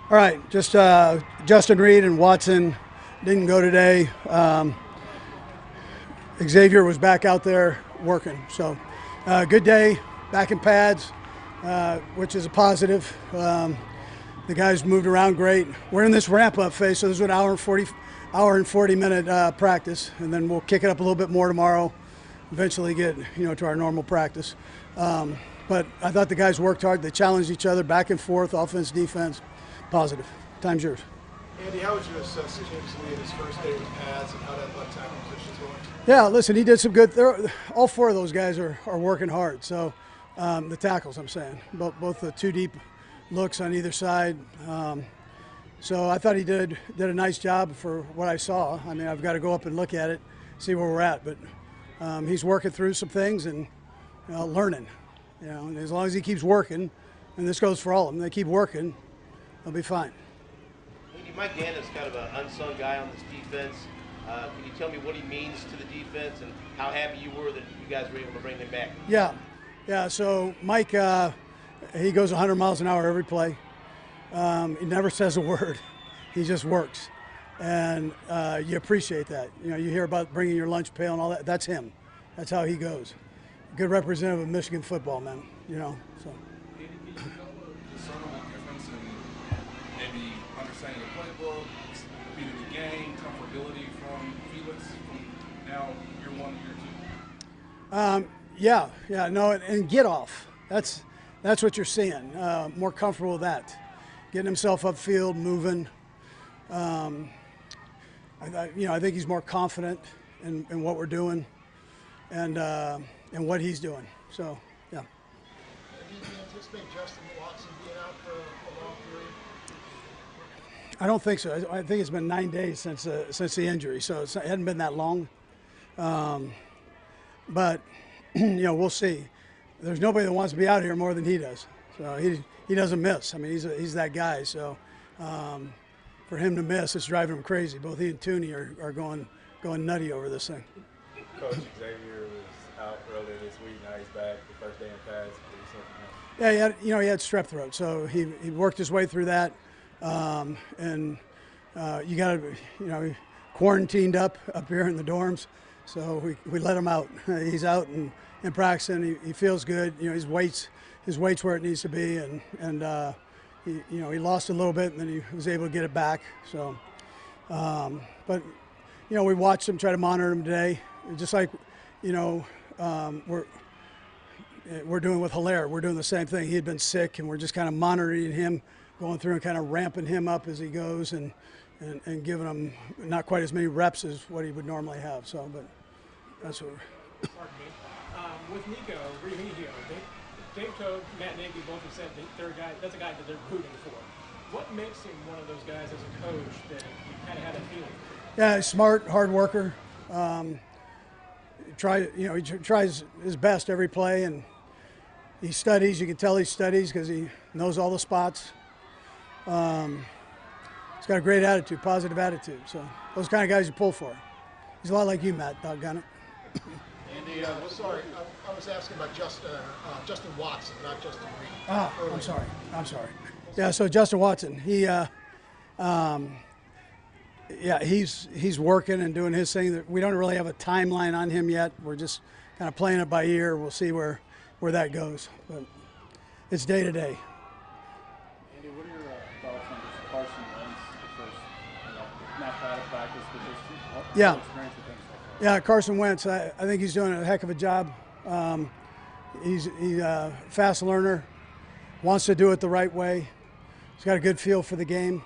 All right, just Justin Reid and Watson didn't go today. Xavier was back out there working. So good day, back in pads, which is a positive. The guys moved around great. We're in this ramp-up phase, so this is an hour and 40 minute practice, and then we'll kick it up a little bit more tomorrow. Eventually get to our normal practice. But I thought the guys worked hard. They challenged each other back and forth, offense, defense. Positive. Time's yours. Andy, how would you assess James Lee in his first day with pads and how that left tackle position's going? Yeah, listen, he did some good. All four of those guys are working hard. So the tackles, I'm saying, both the two deep looks on either side. So I thought he did a nice job for what I saw. I mean, I've got to go up and look at it, see where we're at. But he's working through some things and learning. And as long as he keeps working, and this goes for all of them, they keep working, they'll be fine. Mike Gannon is kind of an unsung guy on this defense. Can you tell me what he means to the defense and how happy you were that you guys were able to bring him back? Yeah. So Mike, he goes 100 miles an hour every play. He never says a word. He just works, and you appreciate that. You hear about bringing your lunch pail and all that. That's him. That's how he goes. Good representative of Michigan football, man. So. Maybe understanding the playbook, speed of the game, comfortability from Felix from now year one, year two? And get off. That's what you're seeing. More comfortable with that. Getting himself upfield, moving. I think he's more confident in what we're doing and what he's doing. So, yeah. Do you anticipate Justin Watson being out for a long period? I don't think so. I think it's been 9 days since the injury, so it hadn't been that long. But we'll see. There's nobody that wants to be out here more than he does. So he doesn't miss. I mean, he's that guy. So for him to miss, it's driving him crazy. Both he and Tooney are going nutty over this thing. Coach Xavier was out earlier this week. Now he's back. The first day in pads. Yeah, he had strep throat, so he worked his way through that. And you got to, quarantined up here in the dorms, so we let him out. He's out and practicing. He feels good. His weight's where it needs to be, and he lost a little bit, and then he was able to get it back. So, but we watched him, try to monitor him today, just like we're doing with Hilaire. We're doing the same thing. He had been sick, and we're just kind of monitoring him, going through and kind of ramping him up as he goes and giving him not quite as many reps as what he would normally have. So, but that's what we're. Pardon me. With Nico Remigio, Dave Toad, Matt Nagy both have said that's a guy that they're rooting for. What makes him one of those guys as a coach that you kind of had a feeling for? Yeah, he's smart, hard worker. He tries his best every play, and he studies. You can tell he studies because he knows all the spots. He's got a great attitude, positive attitude. So those kind of guys you pull for. He's a lot like you, Matt. Doggone it. Andy, sorry, I was asking about Justin Watson, not Justin Reid. I'm sorry. Yeah, so Justin Watson, he's working and doing his thing. We don't really have a timeline on him yet. We're just kind of playing it by ear. We'll see where that goes. But it's day to day. Andy, what are your thoughts on this Carson Wentz, the first not out of practice, but just Yeah. experience with him so far? Yeah, Carson Wentz, I think he's doing a heck of a job. He's a fast learner, wants to do it the right way. He's got a good feel for the game.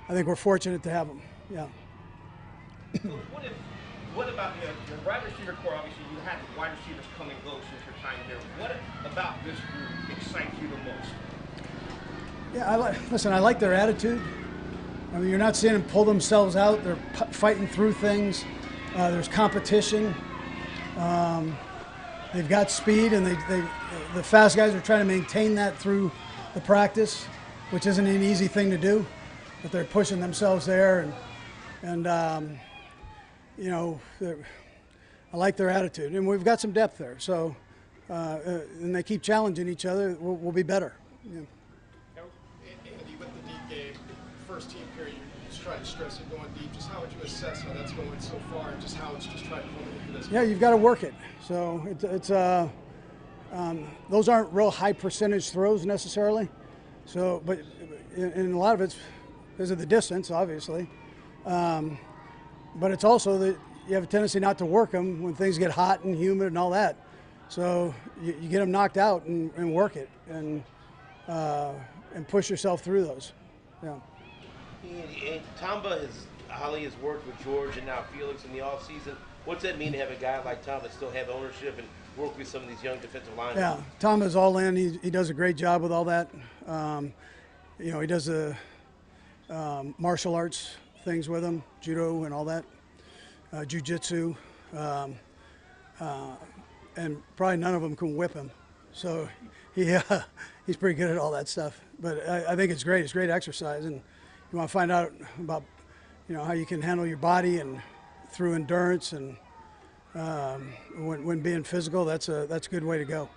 I think we're fortunate to have him. Yeah. What about your wide receiver core? Obviously, you had wide receivers come and go since your time here. What about this group excites you the most? Yeah, I like their attitude. I mean, you're not seeing them pull themselves out. They're fighting through things. There's competition. They've got speed, and the fast guys are trying to maintain that through the practice, which isn't an easy thing to do. But they're pushing themselves there, and I like their attitude, and we've got some depth there. So, and they keep challenging each other. We'll be better. Yeah. Andy, with the deep game, tried to stress it going deep. Just how would you assess how that's going so far, and just how it's just tried to hold it for this? Yeah, you've got to work it. So those aren't real high percentage throws necessarily. So, but and a lot of it's because of the distance, obviously. But it's also that you have a tendency not to work them when things get hot and humid and all that. So you get them knocked out and work it and push yourself through those. Yeah. And Holly has worked with George and now Felix in the offseason. What's that mean to have a guy like Tamba still have ownership and work with some of these young defensive linemen? Yeah, Tamba's all in. He does a great job with all that. He does the martial arts things with him, judo and all that, jiu-jitsu. And probably none of them can whip him. So he's pretty good at all that stuff. But I think it's great. It's great exercise. And you want to find out about, how you can handle your body and through endurance and when being physical, that's a good way to go.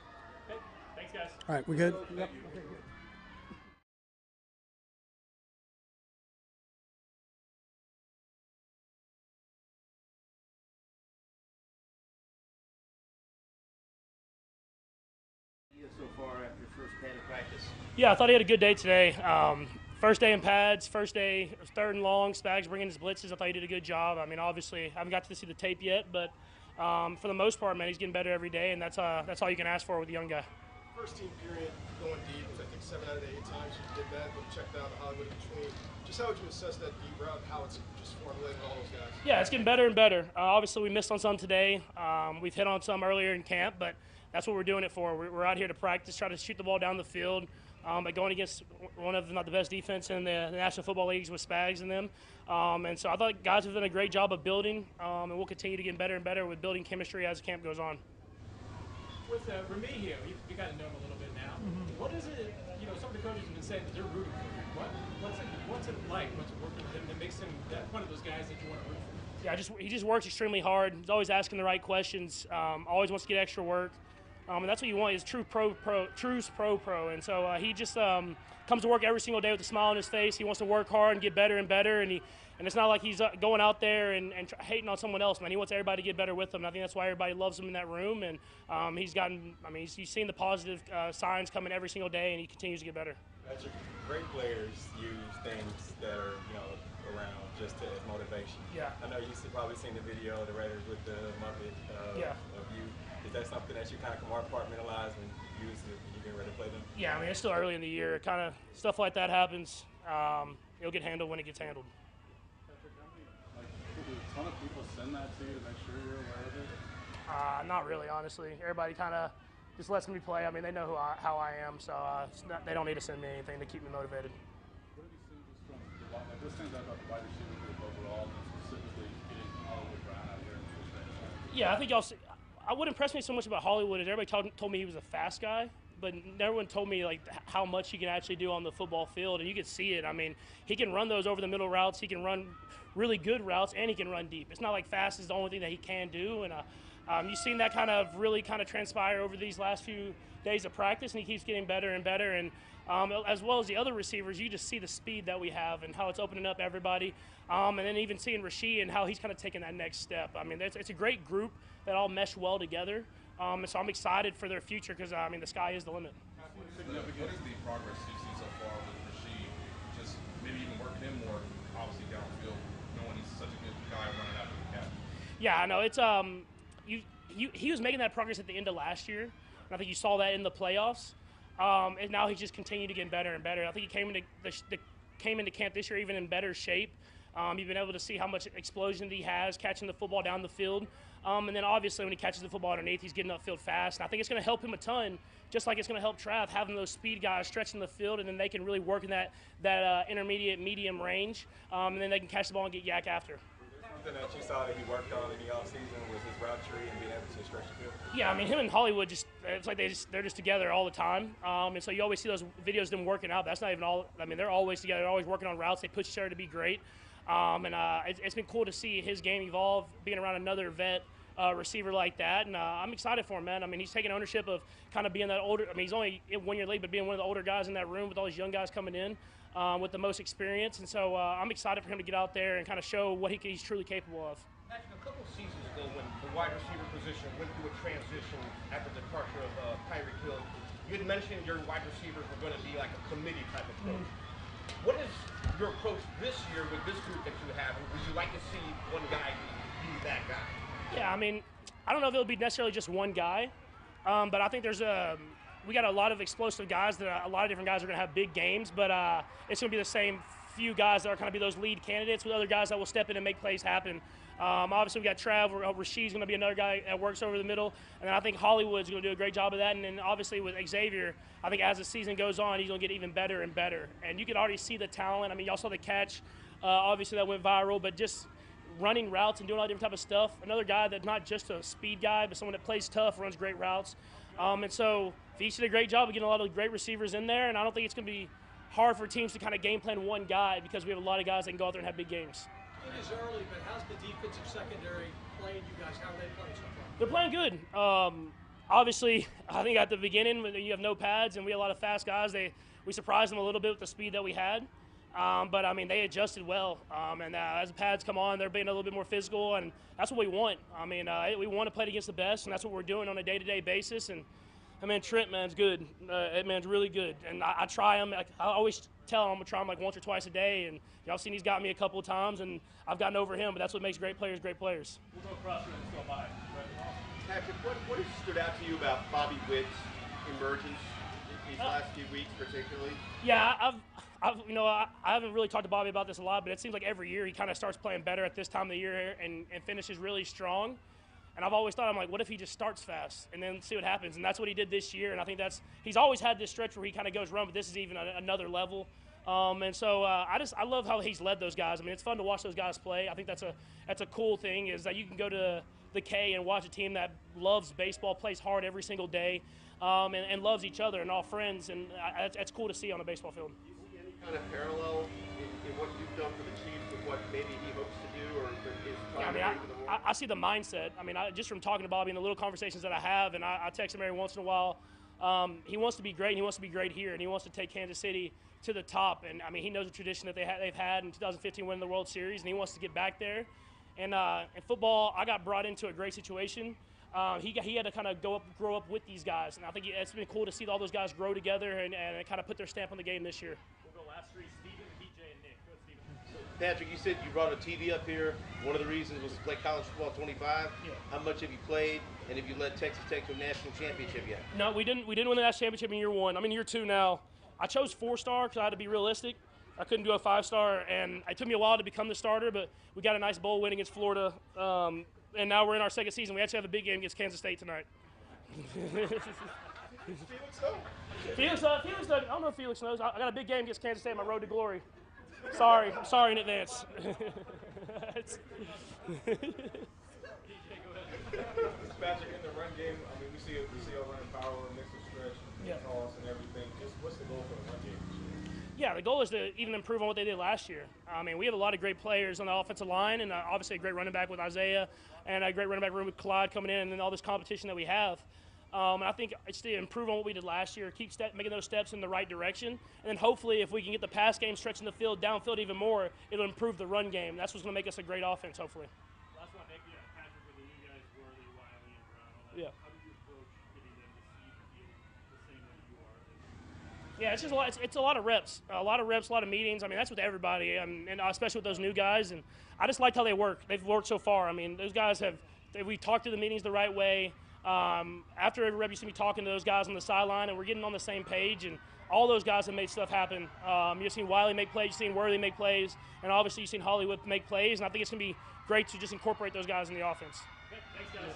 Okay. Thanks, guys. All right, we good? Yep. So far after your first padded practice? Yeah, I thought he had a good day today. First day in pads, first day, third and long, Spags bringing his blitzes. I thought he did a good job. I mean, obviously, I haven't got to see the tape yet, but for the most part, man, he's getting better every day, and that's all you can ask for with a young guy. First team period going deep was, I think, 7 out of the 8 times you did that, but checked out the Hollywood in between. Just how would you assess that deep route, how it's just formulated all those guys? Yeah, it's getting better and better. Obviously, we missed on some today. We've hit on some earlier in camp, but that's what we're doing it for. We're out here to practice, try to shoot the ball down the field. But going against one of, if not the best defense in the National Football Leagues with Spags and them. And so I thought guys have done a great job of building, and we'll continue to get better and better with building chemistry as camp goes on. With Remigio, you got to know him a little bit now. Mm-hmm. What is it, some of the coaches have been saying that they're rooting for him. What's it like, what's it working with him that makes him one of those guys that you want to root for? Yeah, he just works extremely hard. He's always asking the right questions, always wants to get extra work. And that's what you want is true pro. And so he just comes to work every single day with a smile on his face. He wants to work hard and get better and better. And it's not like he's going out there and hating on someone else, man. He wants everybody to get better with him. And I think that's why everybody loves him in that room. And he's seen the positive signs coming every single day, and he continues to get better. Great players use things that are, around just as motivation. Yeah. I know you've probably seen the video of the Raiders with the Muppet of you. Is that something that you kind of compartmentalize and use when you get ready to play them? Yeah, I mean, it's still early in the year. Kind of stuff like that happens. It'll get handled when it gets handled. Do a ton of people send that to you to make sure you're aware of it? Not really, honestly. Everybody kind of just lets me play. I mean, they know how I am, so they don't need to send me anything to keep me motivated. What have you seen just from what stands out about the wide receiver group overall, and specifically getting Hollywood Brown out here in the first day? Yeah, I think what impressed me so much about Hollywood is everybody told me he was a fast guy, but no one told me like how much he can actually do on the football field, and you can see it. I mean, he can run those over the middle routes, he can run really good routes, and he can run deep. It's not like fast is the only thing that he can do, and you've seen that really transpire over these last few days of practice, and he keeps getting better and better. And as well as the other receivers, you just see the speed that we have and how it's opening up everybody. And then even seeing Rasheed and how he's kind of taking that next step. I mean, it's a great group that all mesh well together. And so I'm excited for their future because, the sky is the limit. What is the progress you've seen so far with Rasheed? Just maybe even working him more, obviously downfield, knowing he's such a good guy running after the catch. Yeah, I know. It's he was making that progress at the end of last year, and I think you saw that in the playoffs. And now he's just continued to get better and better. I think he came into camp this year even in better shape. You've been able to see how much explosion he has catching the football down the field. And then obviously when he catches the football underneath, he's getting upfield fast. And I think it's going to help him a ton, just like it's going to help Trav, having those speed guys stretching the field, and then they can really work in that intermediate, medium range, and then they can catch the ball and get yak after. Something that you saw that he worked on in the offseason was his route tree and being able to stretch the field? Yeah, I mean, him and Hollywood, it's like they're just together all the time. And so you always see those videos of them working out. That's not even all. I mean, they're always together. They're always working on routes. They push each other to be great. It's been cool to see his game evolve, being around another vet receiver like that, and I'm excited for him, man. I mean, he's taking ownership of kind of being that older. I mean, he's only in 1 year late, but being one of the older guys in that room with all these young guys coming in with the most experience. And so I'm excited for him to get out there and kind of show what he's truly capable of. Patrick, a couple seasons ago, when the wide receiver position went through a transition after the departure of Tyreek Hill, you had mentioned your wide receivers were going to be like a committee type approach. What is your approach this year with this group that you have? And would you like to see one guy be that guy? Yeah, I mean, I don't know if it'll be necessarily just one guy, but I think we got a lot of explosive guys that a lot of different guys are going to have big games, but it's going to be the same few guys that are going to be those lead candidates with other guys that will step in and make plays happen. Obviously, we got Trav. Rashid's going to be another guy that works over the middle, and then I think Hollywood's going to do a great job of that. And then obviously with Xavier, I think as the season goes on, he's going to get even better and better. And you can already see the talent. I mean, y'all saw the catch, obviously that went viral, but just running routes and doing all different type of stuff. Another guy that's not just a speed guy, but someone that plays tough, runs great routes. And so Feast did a great job of getting a lot of great receivers in there, and I don't think it's going to be hard for teams to kind of game plan one guy because we have a lot of guys that can go out there and have big games. It is early, but how's the defensive secondary playing you guys? How are they playing so far? They're playing good. Obviously, I think at the beginning when you have no pads and we had a lot of fast guys, we surprised them a little bit with the speed that we had. But I mean, they adjusted well, and as the pads come on, they're being a little bit more physical, and that's what we want. I mean, we want to play against the best, and that's what we're doing on a day-to-day basis. And I mean, Trent, man's good. Man's really good, and I try him. I always tell him I'm gonna try him like once or twice a day, and y'all seen he's got me a couple of times, and I've gotten over him. But that's what makes great players great players. We'll go across and still by. Patrick, what has stood out to you about Bobby Witt's emergence these last few weeks, particularly? Yeah, I haven't really talked to Bobby about this a lot, but it seems like every year he kind of starts playing better at this time of the year and finishes really strong. And I've always thought, I'm like, what if he just starts fast and then see what happens? And that's what he did this year. And I think he's always had this stretch where he kind of goes run, but this is even another level. And so I love how he's led those guys. I mean, it's fun to watch those guys play. I think that's a cool thing is that you can go to the K and watch a team that loves baseball, plays hard every single day, and loves each other and all friends. And it's cool to see on a baseball field. Do you see any kind of parallel in what you've done for the Chiefs with what maybe he hopes to do or is trying to bring to the world? I see the mindset. I mean, just from talking to Bobby and the little conversations that I have, and I text him every once in a while, he wants to be great, and he wants to be great here, and he wants to take Kansas City to the top. And, I mean, he knows the tradition that they've had in 2015 winning the World Series, and he wants to get back there. And in football, I got brought into a great situation. He had to kind of grow up with these guys, and I think it's been cool to see all those guys grow together and kind of put their stamp on the game this year. We'll go last three, Steven, DJ, and Nick. Go, Steven. Patrick, you said you brought a TV up here. One of the reasons was to play college football 25. Yeah. How much have you played, and have you led Texas Tech to a national championship yet? No, we didn't win the national championship in year one. I'm in year two now. I chose 4-star because I had to be realistic. I couldn't do a 5-star, and it took me a while to become the starter, but we got a nice bowl win against Florida, and now we're in our second season. We actually have a big game against Kansas State tonight. Felix, I don't know if Felix knows. I got a big game against Kansas State on my road to glory. I'm sorry in advance. Patrick, in the run game, I mean, we see a running power, mix of stretch, toss, and everything. Just what's the goal for the run game? Yeah, the goal is to even improve on what they did last year. I mean, we have a lot of great players on the offensive line, and obviously a great running back with Isaiah, and a great running back room with Clyde coming in, and then all this competition that we have. And I think it's to improve on what we did last year, keep making those steps in the right direction, and then hopefully if we can get the pass game stretching the field, downfield even more, it'll improve the run game. That's what's going to make us a great offense, hopefully. Last one, Nick. Yeah, Patrick, with you guys, Worley, Wiley, and Brown, all that. Yeah. How did you approach getting them to see the field the same way you are? Yeah, it's just a lot. It's a lot of reps, a lot of meetings. I mean, that's with everybody, and especially with those new guys. And I just liked how they work. They've worked so far. I mean, those guys we talked to the meetings the right way. After every rep, you see me talking to those guys on the sideline, and we're getting on the same page. And all those guys have made stuff happen. You've seen Wiley make plays, you've seen Worthy make plays, and obviously you've seen Hollywood make plays. And I think it's going to be great to just incorporate those guys in the offense. Okay, thanks, guys.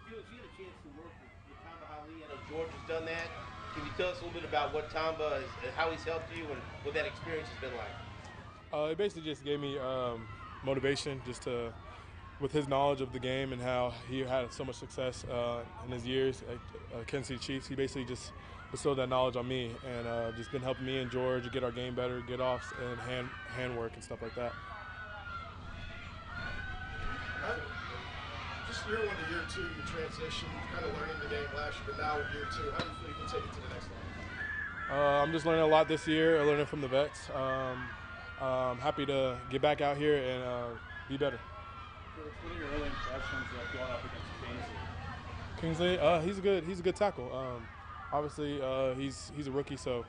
Felix, you had a chance to work with Tamba Hali. I know George has done that. Can you tell us a little bit about what Tamba is, how he's helped you, and what that experience has been like? It basically just gave me motivation just to with his knowledge of the game and how he had so much success in his years at Kansas City Chiefs, he basically just bestowed that knowledge on me and just been helping me and George get our game better, get offs and hand work and stuff like that. Just year 1 to year 2, you transition, kind of learning the game last year, but now year 2, how do you feel you can take it to the next level? I'm just learning a lot this year, learning from the vets. I'm happy to get back out here and be better. What are your early impressions of going up against Kingsley? Kingsley, he's a good tackle. Obviously, he's a rookie, so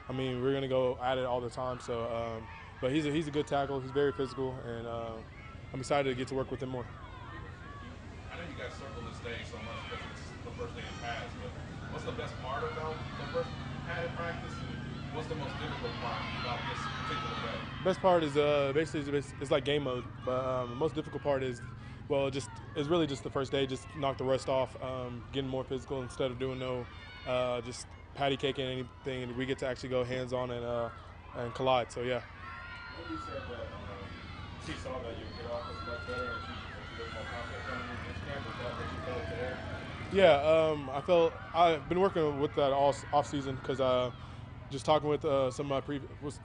I mean we're gonna go at it all the time. So, but he's a good tackle. He's very physical, and I'm excited to get to work with him more. I know you guys circle this day so much because it's the first day of pads, but what's the best part about the first padded practice, and what's the most difficult part about this particular day? Best part is basically it's like game mode, but the most difficult part is, well, it's really just the first day. Just knock the rust off, getting more physical instead of doing just patty caking anything, and we get to actually go hands on and collide. So yeah. You said that she saw that your get off was much better and she looked more confident coming in this camp. Is that what you felt today? Yeah, I've been working with that all off season because just talking with some of my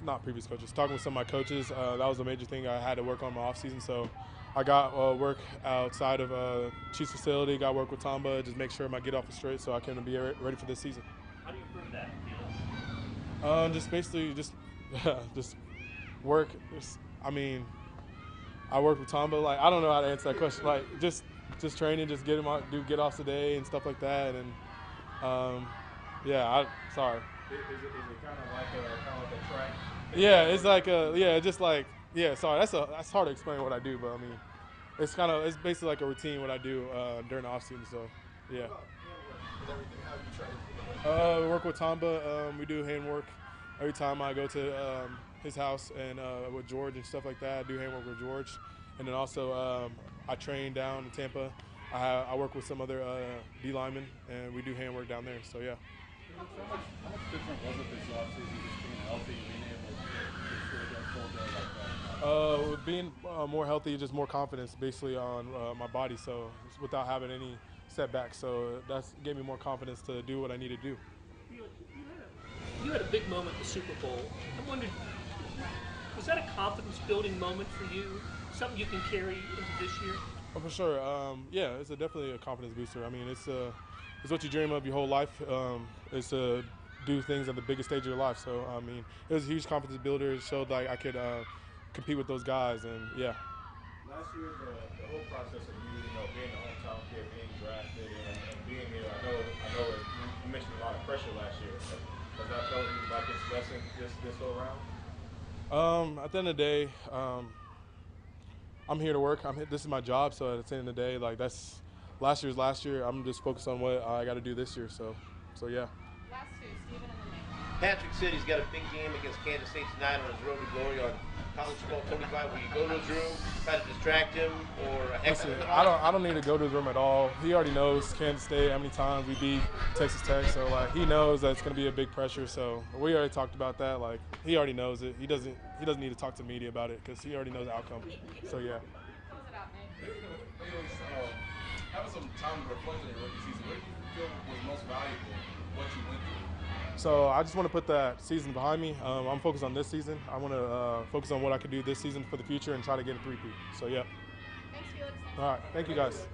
talking with some of my coaches, that was a major thing I had to work on my off season. So I got work outside of Chiefs facility, got work with Tamba, just make sure my get off is straight so I can be ready for this season. How do you improve that, Felix? Just basically just work. I work with Tamba. Like, I don't know how to answer that question. Like, just training, just do get offs today and stuff like that. And sorry. Is it kind of like a track? Yeah, it's like sorry. That's hard to explain what I do, but I mean, it's basically like a routine what I do during the off season. So yeah. We work with Tamba. We do hand work every time I go to his house and with George and stuff like that. I do hand work with George, and then also I train down in Tampa. I work with some other D linemen, and we do hand work down there. So yeah. How much different was it this offseason, just being healthy, being able to sort of get full day like that? Being more healthy, just more confidence basically on my body, so without having any setbacks. So that gave me more confidence to do what I need to do. You had a big moment in the Super Bowl. I wondered, was that a confidence-building moment for you? Something you can carry into this year? Oh, for sure. Yeah, it's definitely a confidence booster. I mean, it's what you dream of your whole life. Is to do things at the biggest stage of your life. So, I mean, it was a huge confidence builder. It showed like I could compete with those guys, and yeah. Last year, the whole process of you being a hometown kid, being drafted, and being here, I know you mentioned a lot of pressure last year. Has that felt like it's lessened this go around? At the end of the day, I'm here to work. This is my job, so at the end of the day, like that's last year's last year. I'm just focused on what I got to do this year. So yeah. Last two, Stephen and then Nate. Patrick City's got a big game against Kansas State tonight on his road to glory on College Football 25. Will you go to his room, try to distract him, or listen, I don't need to go to his room at all. He already knows Kansas State, how many times we beat Texas Tech, so like he knows that it's going to be a big pressure. So we already talked about that. Like he already knows it. He doesn't need to talk to the media about it because he already knows the outcome. So yeah. Close it out, Nate. Having some time to reflect on your rookie season, what do you feel was most valuable? What you went through? So I just want to put that season behind me. I'm focused on this season. I want to focus on what I could do this season for the future and try to get a 3-peat. So yeah. Thanks, Felix. All right. Thank you guys.